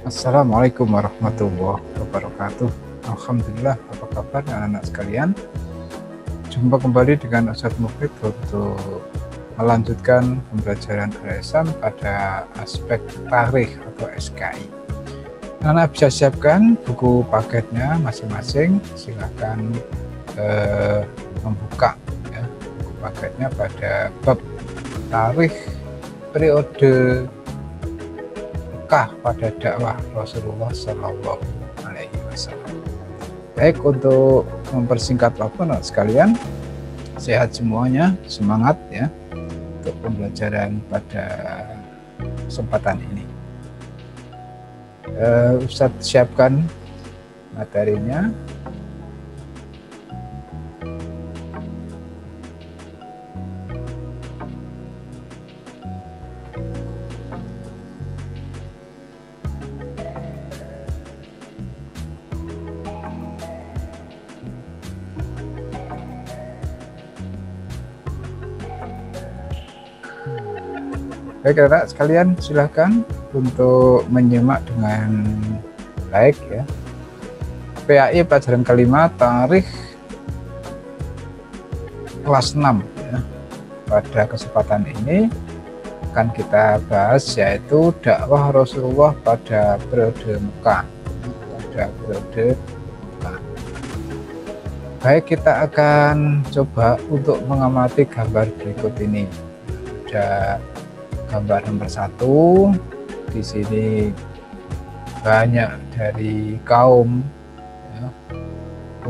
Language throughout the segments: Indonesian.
Assalamualaikum warahmatullahi wabarakatuh. Alhamdulillah, apa kabar anak-anak sekalian? Jumpa kembali dengan Ustadz Mufid untuk melanjutkan pembelajaran Al-Islam pada aspek tarikh atau SKI. Anak bisa siapkan buku paketnya masing-masing, silahkan membuka ya, buku paketnya pada bab tarikh periode Mekah pada dakwah Rasulullah Shallallahu Alaihi Wasallam. Baik, untuk mempersingkat waktu anak sekalian, sehat semuanya, semangat ya untuk pembelajaran pada kesempatan ini. Ustadz siapkan materinya. Baik anak sekalian, silahkan untuk menyimak dengan baik ya. PAI pelajaran kelima tarikh kelas 6 ya. Pada kesempatan ini akan kita bahas yaitu dakwah Rasulullah pada periode Mekah. Baik, kita akan coba untuk mengamati gambar berikut ini. Ada gambar nomor 1, di sini banyak dari kaum ya,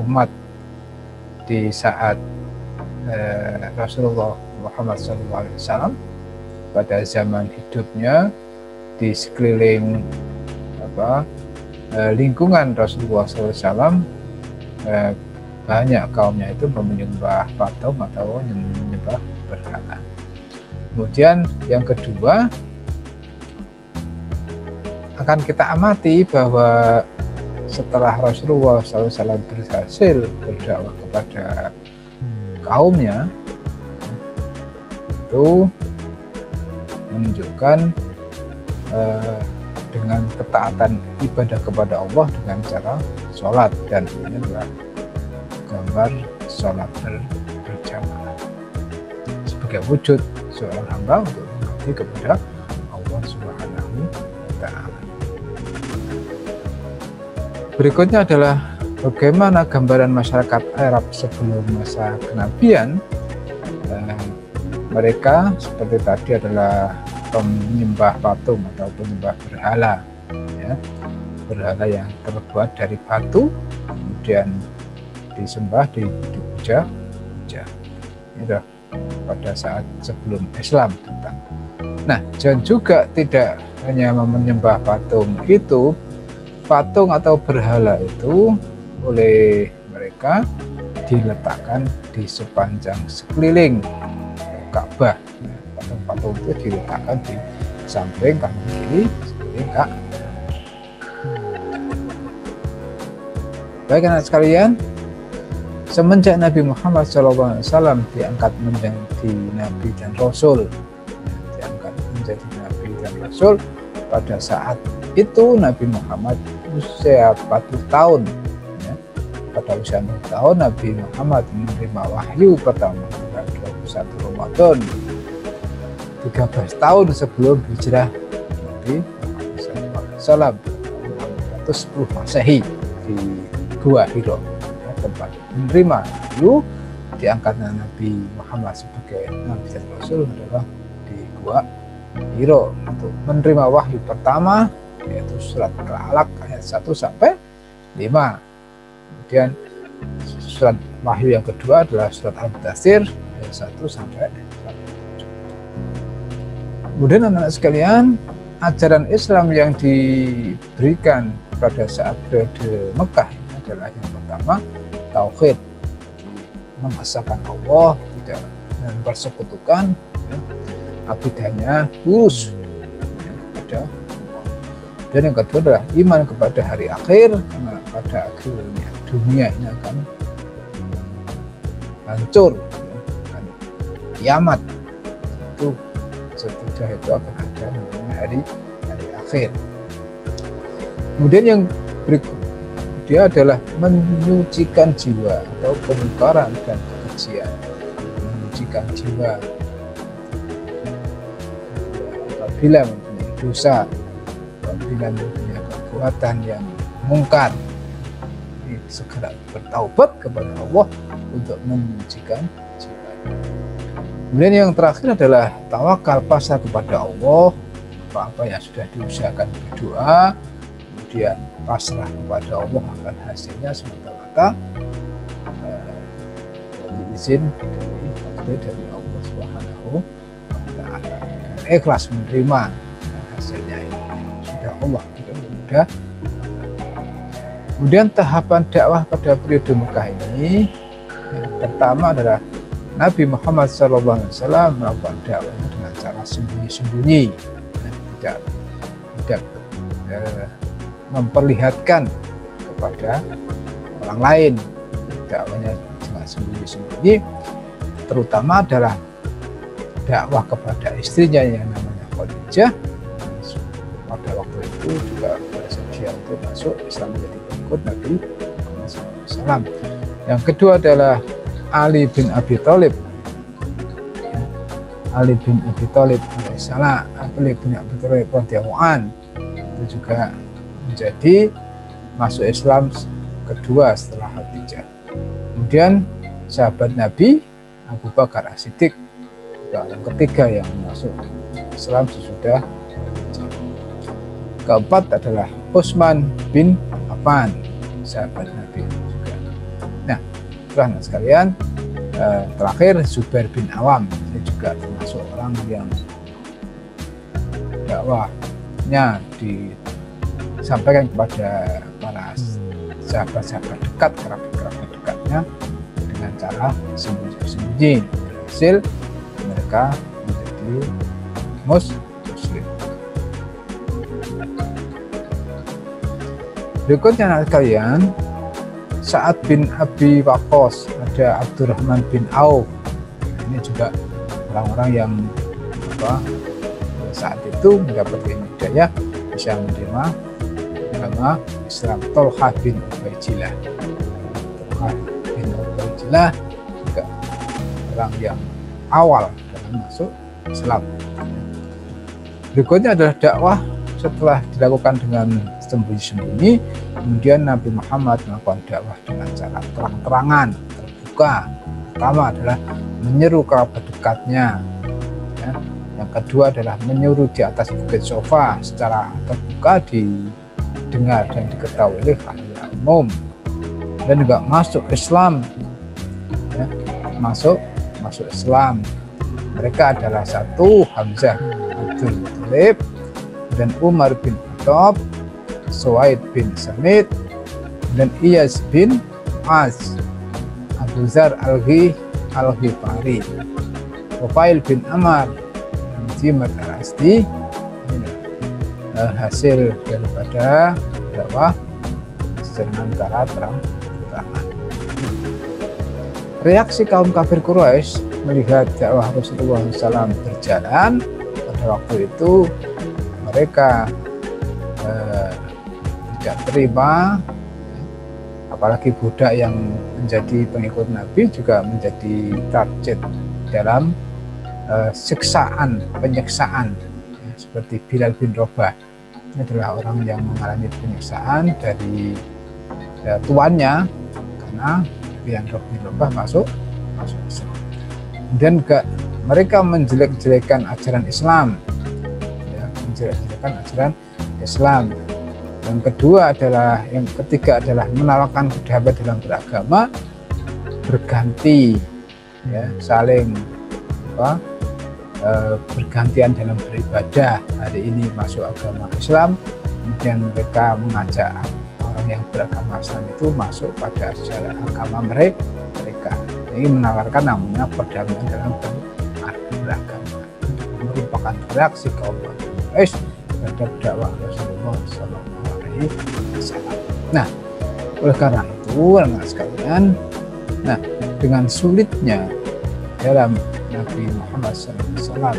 umat di saat Rasulullah Muhammad SAW pada zaman hidupnya di sekeliling lingkungan Rasulullah SAW, banyak kaumnya itu menyembah patung atau menyembah berhala. Kemudian yang kedua akan kita amati bahwa setelah Rasulullah SAW berhasil berdakwah kepada kaumnya, itu menunjukkan dengan ketaatan ibadah kepada Allah dengan cara sholat, dan ini adalah gambar sholat berjamaah sebagai wujud seorang hamba untuk mengabdi kepada Allah Subhanahu wa Ta'ala. Berikutnya adalah bagaimana gambaran masyarakat Arab sebelum masa kenabian. Mereka seperti tadi adalah penyembah patung atau penyembah berhala ya. Berhala yang terbuat dari batu kemudian disembah, dipuja. Itu pada saat sebelum Islam datang. Nah, dan juga tidak hanya menyembah patung itu, patung atau berhala itu oleh mereka diletakkan di sepanjang sekeliling Ka'bah. Patung-patung itu diletakkan di samping kanan kiri sekeliling Ka'bah. Baik anak sekalian, semenjak Nabi Muhammad SAW diangkat menjadi Nabi dan Rasul, pada saat itu Nabi Muhammad usia 40 tahun. Ya. Pada usia 40 tahun Nabi Muhammad menerima wahyu pertama pada 21 Ramadan, 13 tahun sebelum hijrah Nabi Muhammad SAW, 610 Masehi di Gua Hiro, tempat menerima wahyu. Diangkatnya Nabi Muhammad sebagai Nabi dan Rasul adalah di Gua Hiro untuk menerima wahyu pertama, yaitu surat Al-Alaq ayat 1 sampai 5. Kemudian surat wahyu yang kedua adalah surat Al-Mudaththir ayat 1 sampai 7. Kemudian anak-anak sekalian, ajaran Islam yang diberikan pada saat periode Mekah ini adalah yang pertama tauhid, mengesahkan Allah, tidak mempersekutukan ya. Akidahnya lurus ya, ada. Dan yang kedua adalah iman kepada hari akhir, karena pada akhirnya dunia ini akan hancur ya, akan kiamat. Itu sesudah itu akan ada namanya hari akhir. Kemudian yang berikut, dia adalah menyucikan jiwa atau kemungkaran dan kekejian. Menyucikan jiwa apabila mempunyai dosa, apabila mempunyai perbuatan yang mungkar, segera bertaubat kepada Allah untuk menyucikan jiwa. Kemudian yang terakhir adalah tawakal, pasrah kepada Allah. Apa-apa yang sudah diusahakan berdoa, kemudian pasrah kepada Allah akan hasilnya semata-mata izin dari Allah Subhanahu wa Ta'ala. Ikhlas menerima hasilnya ini sudah Allah mudah. Kemudian tahapan dakwah pada periode Mekah ini, yang pertama adalah Nabi Muhammad SAW melakukan dakwah dengan cara sembunyi-sembunyi, tidak memperlihatkan kepada orang lain. Dakwahnya dengan sembunyi-sembunyi, terutama adalah dakwah kepada istrinya yang namanya Khadijah. Pada waktu itu juga bersedia untuk masuk Islam, menjadi pengikut Nabi Muhammad SAW. Yang kedua adalah Ali bin Abi Thalib. Ali bin Abi Thalib alaihissalam, Ali bin Abi Thalib radhiyallahu an, itu juga menjadi masuk Islam kedua setelah Khadijah. Kemudian sahabat Nabi Abu Bakar As-Siddiq, yang ketiga yang masuk Islam sesudah Khadijah. Keempat adalah Utsman bin Affan, sahabat Nabi juga. Nah, teman-teman sekalian, terakhir Zubair bin Awam, ini juga termasuk orang yang dakwahnya disampaikan kepada para sahabat-sahabat dekat, kerabat-kerabat dekatnya dengan cara sembunyi-sembunyi. Hasil mereka menjadi Muslim. Berikutnya kalian, Sa'ad bin Abi Waqqas, ada Abdurrahman bin Auf. Ini juga orang-orang yang saat itu mendapatkan hidayah, bisa menerima agama Islam. Tolhah bin Ubaidillah, juga orang yang awal dalam masuk Islam. Berikutnya adalah dakwah setelah dilakukan dengan sembunyi-sembunyi. Kemudian Nabi Muhammad melakukan dakwah dengan cara terang-terangan, terbuka. Pertama adalah menyeru kerabat dekatnya, ya. Yang kedua adalah menyuruh di atas bukit Sofa secara terbuka, didengar dan diketahui oleh khalayak umum. Dan juga masuk Islam, ya. masuk Islam. Mereka adalah satu, Hamzah Abdul Muthalib, dan Umar bin Khattab, Suwaid bin Samit, dan Iyas bin Az, Abu Zar Al-Ghifari, Wafail bin Amar, dan Jimat Al-Asdi. Hasil daripada dakwah dengan cara terang-terangan. Reaksi kaum kafir Quraisy melihat dakwah Rasulullah SAW berjalan pada waktu itu, mereka tidak terima, apalagi budak yang menjadi pengikut Nabi juga menjadi target dalam penyiksaan, ya, seperti Bilal bin Rabah. Ini adalah orang yang mengalami penyiksaan dari tuannya karena Bilal bin Rabah masuk Islam. Kemudian juga mereka menjelek-jelekan ajaran Islam, ya, menjelek-jelekan ajaran Islam. Yang ketiga adalah menawarkan pendapat dalam beragama berganti, ya, saling bergantian dalam beribadah. Hari ini masuk agama Islam, kemudian mereka mengajak orang yang beragama Islam itu masuk pada ajaran agama mereka. Ini menawarkan namanya perdamaian dalam beragama. Merupakan reaksi kaum Quraisy terhadap dakwah Rasulullah SAW. Nah, oleh karena itu, teman-teman sekalian, dengan sulitnya dalam Nabi Muhammad SAW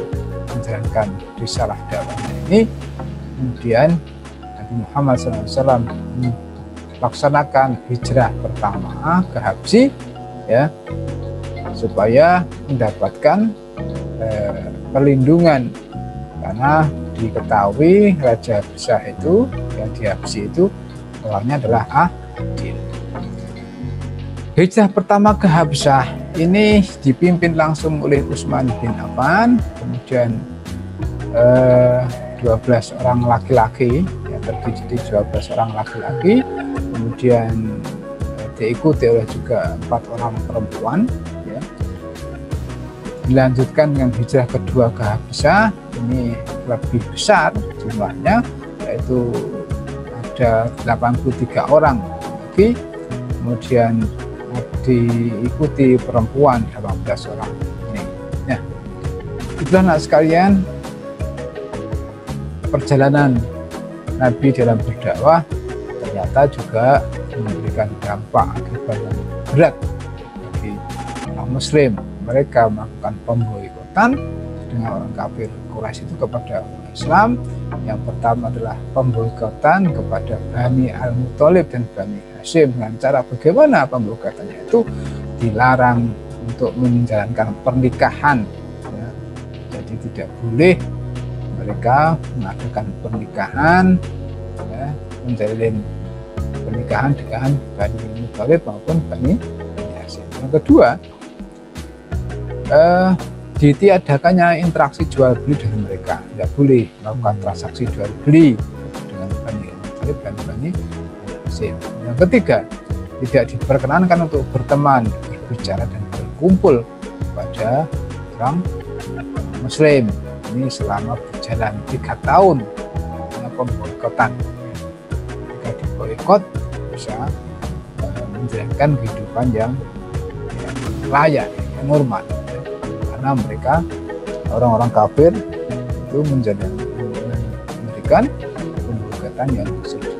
menjalankan risalah dakwahnya ini, kemudian Nabi Muhammad SAW melaksanakan hijrah pertama ke Habsyi, ya, supaya mendapatkan perlindungan, karena diketahui Raja Habsyah itu yang di Habsyi itu orangnya adalah adil. Hijrah pertama ke Habsyah ini dipimpin langsung oleh Utsman bin Affan, kemudian 12 orang laki-laki, yang terdiri dari 12 orang laki-laki, kemudian diikuti oleh juga 4 orang perempuan, ya. Dilanjutkan dengan hijrah kedua ke Habsyah, ini lebih besar jumlahnya, yaitu ada 83 orang lagi, kemudian diikuti perempuan 18 orang ini. Nah, itulah anak sekalian perjalanan Nabi dalam berdakwah ternyata juga memberikan dampak akibat yang berat bagi orang Muslim. Mereka melakukan pemboikotan dengan orang kafir Quraisy itu kepada orang Islam. Yang pertama adalah pemboikotan kepada Bani Al-Muthalib dan Bani Hashim, dengan cara bagaimana pemboikotannya itu dilarang untuk menjalankan pernikahan, ya. Jadi tidak boleh mereka mengadakan pernikahan, ya, menjalin pernikahan dengan Bani Muthalib maupun Bani Hashim. Yang kedua, ditiadakannya interaksi jual beli dengan mereka, tidak boleh melakukan transaksi jual beli dengan Bani Muthalib dan Bani Hashim. Yang ketiga, tidak diperkenankan untuk berteman, berbicara dan berkumpul kepada orang Muslim. Ini selama berjalan 3 tahun pemboikotan. Jika diboikot bisa menjalankan kehidupan yang layak, yang normal, ya. Karena mereka orang-orang kafir itu memberikan pemboikotan yang sulit.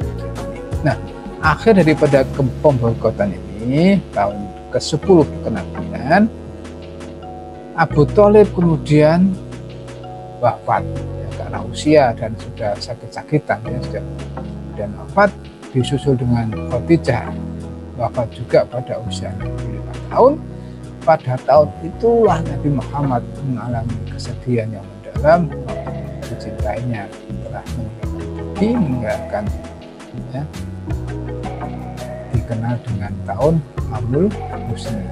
Nah, akhir daripada pemboikotan ini, tahun ke-10 kenabian, Abu Thalib kemudian wafat, ya, karena usia dan sudah sakit-sakitan, ya, sudah dan wafat, disusul dengan Khadijah wafat juga pada usia 65 tahun. Pada tahun itulah Nabi Muhammad mengalami kesedihan yang mendalam, dicintainya telah meninggalkan, ya, dikenal dengan tahun Amul Husni,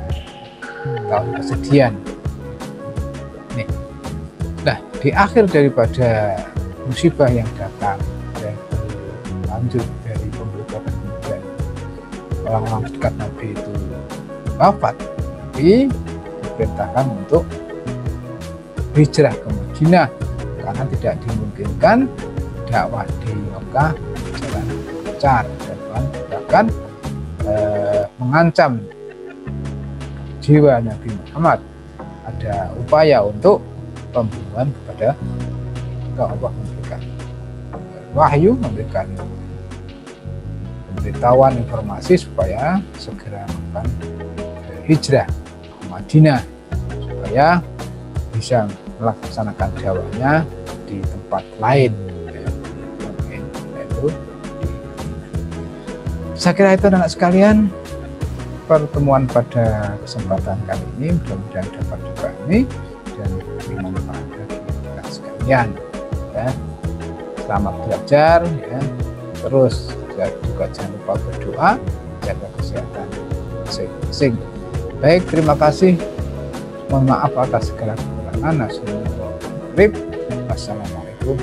tahun kesedihan. Nih. Nah, di akhir daripada musibah yang datang dan lanjut dari pemboikotan, kemudian orang-orang dekat Nabi itu wafat, Nabi diperintahkan untuk hijrah ke Madinah karena tidak dimungkinkan dakwah di Mekah berjalan lancar, dan bahkan mengancam jiwa Nabi Muhammad. Ada upaya untuk pembunuhan kepada Allah, memberikan wahyu, memberikan pemberitahuan informasi supaya segera melakukan hijrah ke Madinah supaya bisa melaksanakan dakwahnya di tempat lain, ya, mungkin yaitu. Saya kira itu anak sekalian pertemuan pada kesempatan kali ini, mudah-mudahan dapat dipahami dan bermanfaat bagi kita sekalian, ya. Selamat belajar, ya. Terus juga jangan lupa berdoa, jaga kesehatan masing-masing. Baik, terima kasih. Mohon maaf atas segala kekurangan. Wassalamualaikum